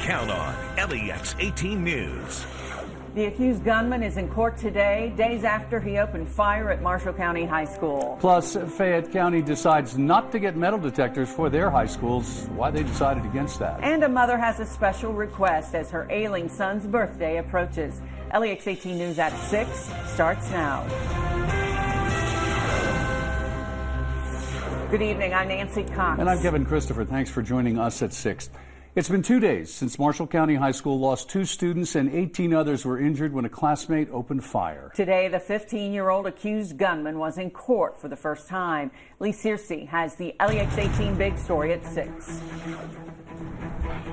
count on LEX 18 News. The accused gunman is in court today, days after he opened fire at Marshall County High School. Plus, Fayette County decides not to get metal detectors for their high schools. Why they decided against that. And a mother has a special request as her ailing son's birthday approaches. LEX 18 News at 6 starts now. Good evening, I'm Nancy Cox. And I'm Kevin Christopher. Thanks for joining us at 6. It's been 2 days since Marshall County High School lost 2 students and 18 others were injured when a classmate opened fire. Today, the 15-year-old accused gunman was in court for the first time. Lee Searcy has the LEX 18 big story at 6.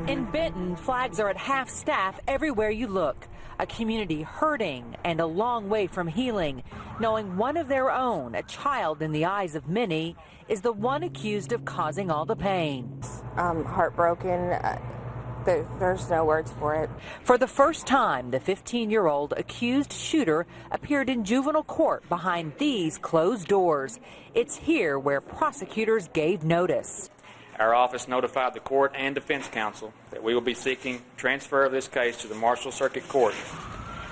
In Benton, flags are at half staff everywhere you look. A community hurting and a long way from healing, knowing one of their own, a child in the eyes of many, is the one accused of causing all the pain. I'm heartbroken. There's no words for it. For the first time, the 15-year-old accused shooter appeared in juvenile court behind these closed doors. It's here where prosecutors gave notice. Our office notified the court and defense counsel that we will be seeking transfer of this case to the Marshall Circuit Court.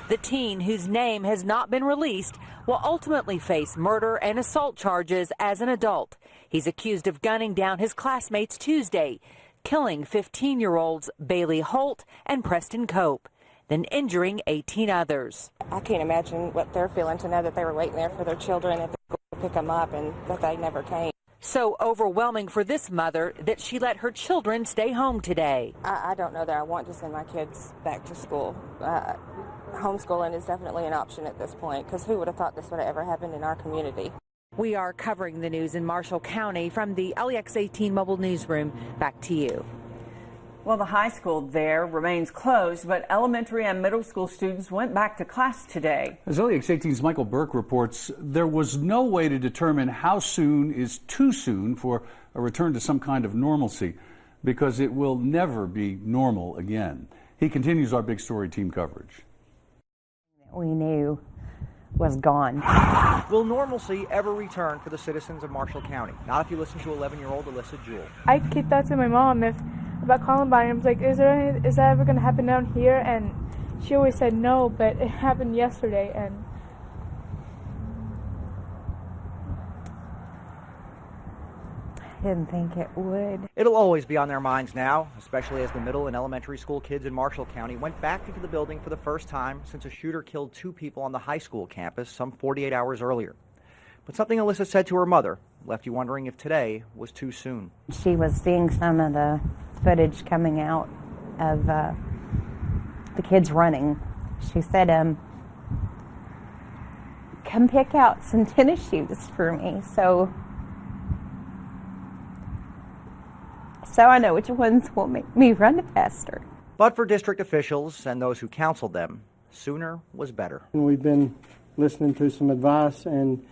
The teen, whose name has not been released, will ultimately face murder and assault charges as an adult. He's accused of gunning down his classmates Tuesday, killing 15-year-olds Bailey Holt and Preston Cope, then injuring 18 others. I can't imagine what they're feeling to know that they were waiting there for their children at the school to pick them up and that they never came. So overwhelming for this mother that she let her children stay home today. I don't know that I want to send my kids back to school. Homeschooling is definitely an option at this point, because who would have thought this would have ever happened in our community? We are covering the news in Marshall County from the LEX 18 mobile newsroom. Back to you. Well, the high school there remains closed, but elementary and middle school students went back to class today. As LEX 18's Michael Burke reports, there was no way to determine how soon is too soon for a return to some kind of normalcy, because it will never be normal again. He continues our big story team coverage. We knew was gone. Will normalcy ever return for the citizens of Marshall County? Not if you listen to 11-year-old Alyssa Jewell. I keep that to my mom about Columbine. I was like, is that ever going to happen down here? And she always said no, but it happened yesterday, and I didn't think it would. It'll always be on their minds now, especially as the middle and elementary school kids in Marshall County went back into the building for the first time since a shooter killed 2 people on the high school campus some 48 hours earlier. But something Alyssa said to her mother left you wondering if today was too soon. She was seeing some of the footage coming out of the kids running. She said, come pick out some tennis shoes for me. So I know which ones will make me run faster. But for district officials and those who counseled them, sooner was better. We've been listening to some advice, and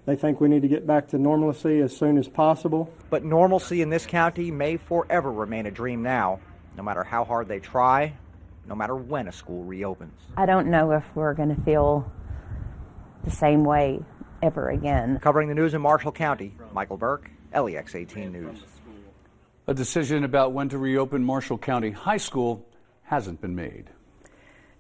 they think we need to get back to normalcy as soon as possible. But normalcy in this county may forever remain a dream now, no matter how hard they try, no matter when a school reopens. I don't know if we're going to feel the same way ever again. Covering the news in Marshall County, Michael Burke, LEX 18 News. A decision about when to reopen Marshall County High School hasn't been made.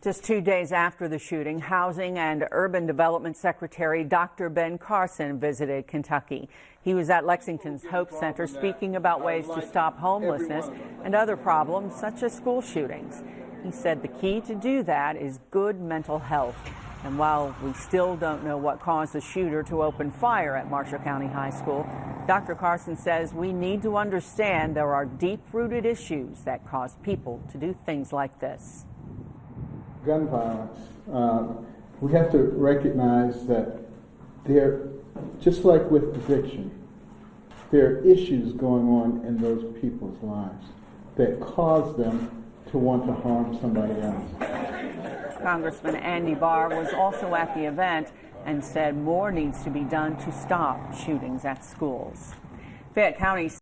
Just 2 days after the shooting, Housing and Urban Development Secretary Dr. Ben Carson visited Kentucky. He was at Lexington's Hope Center speaking about ways to stop homelessness and other problems such as school shootings. He said the key to do that is good mental health. And while we still don't know what caused the shooter to open fire at Marshall County High School, Dr. Carson says we need to understand there are deep-rooted issues that cause people to do things like this. Gun violence, we have to recognize that there, just like with addiction, there are issues going on in those people's lives that cause them to want to harm somebody else. Congressman Andy Barr was also at the event and said more needs to be done to stop shootings at schools. Fayette County